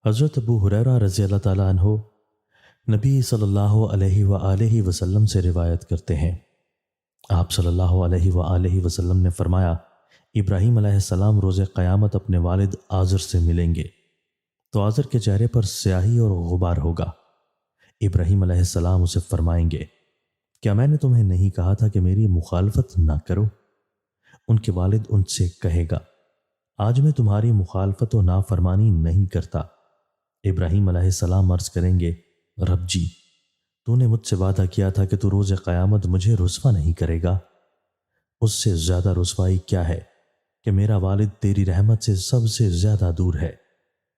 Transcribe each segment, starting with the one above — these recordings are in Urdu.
حضرت ابو ہریرہ رضی اللہ تعالیٰ عنہ نبی صلی اللہ علیہ وآلہ وسلم سے روایت کرتے ہیں، آپ صلی اللہ علیہ وآلہ وسلم نے فرمایا، ابراہیم علیہ السلام روز قیامت اپنے والد آزر سے ملیں گے تو آزر کے چہرے پر سیاہی اور غبار ہوگا۔ ابراہیم علیہ السلام اسے فرمائیں گے، کیا میں نے تمہیں نہیں کہا تھا کہ میری مخالفت نہ کرو؟ ان کے والد ان سے کہے گا، آج میں تمہاری مخالفت و نافرمانی نہیں کرتا۔ ابراہیم علیہ السلام عرض کریں گے، رب جی، تو نے مجھ سے وعدہ کیا تھا کہ تو روز قیامت مجھے رسوا نہیں کرے گا۔ اس سے زیادہ رسوائی کیا ہے کہ میرا والد تیری رحمت سے سب سے زیادہ دور ہے۔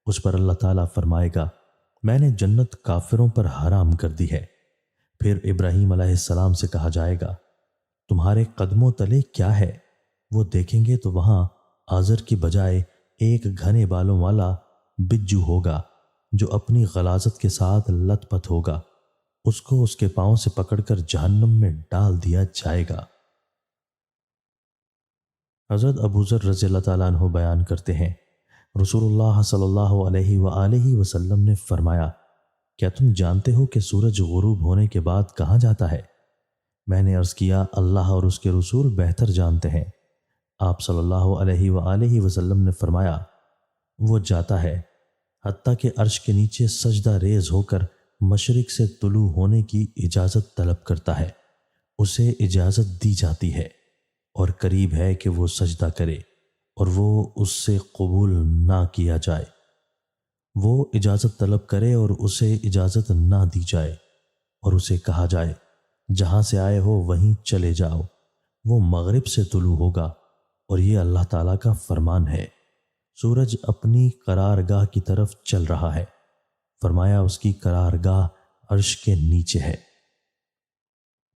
اس پر اللہ تعالیٰ فرمائے گا، میں نے جنت کافروں پر حرام کر دی ہے۔ پھر ابراہیم علیہ السلام سے کہا جائے گا، تمہارے قدموں تلے کیا ہے؟ وہ دیکھیں گے تو وہاں آزر کی بجائے ایک گھنے بالوں والا بجو ہوگا جو اپنی غلاظت کے ساتھ لت پت ہوگا۔ اس کو اس کے پاؤں سے پکڑ کر جہنم میں ڈال دیا جائے گا۔ حضرت ابو ذر رضی اللہ تعالیٰ عنہ بیان کرتے ہیں، رسول اللہ صلی اللہ علیہ وآلہ وسلم نے فرمایا، کیا تم جانتے ہو کہ سورج غروب ہونے کے بعد کہاں جاتا ہے؟ میں نے عرض کیا، اللہ اور اس کے رسول بہتر جانتے ہیں۔ آپ صلی اللہ علیہ وآلہ وسلم نے فرمایا، وہ جاتا ہے حتیٰ کہ عرش کے نیچے سجدہ ریز ہو کر مشرق سے طلوع ہونے کی اجازت طلب کرتا ہے، اسے اجازت دی جاتی ہے اور قریب ہے کہ وہ سجدہ کرے اور وہ اس سے قبول نہ کیا جائے۔ وہ اجازت طلب کرے اور اسے اجازت نہ دی جائے اور اسے کہا جائے، جہاں سے آئے ہو وہیں چلے جاؤ۔ وہ مغرب سے طلوع ہوگا اور یہ اللہ تعالیٰ کا فرمان ہے، سورج اپنی قرارگاہ کی طرف چل رہا ہے۔ فرمایا، اس کی قرارگاہ عرش کے نیچے ہے۔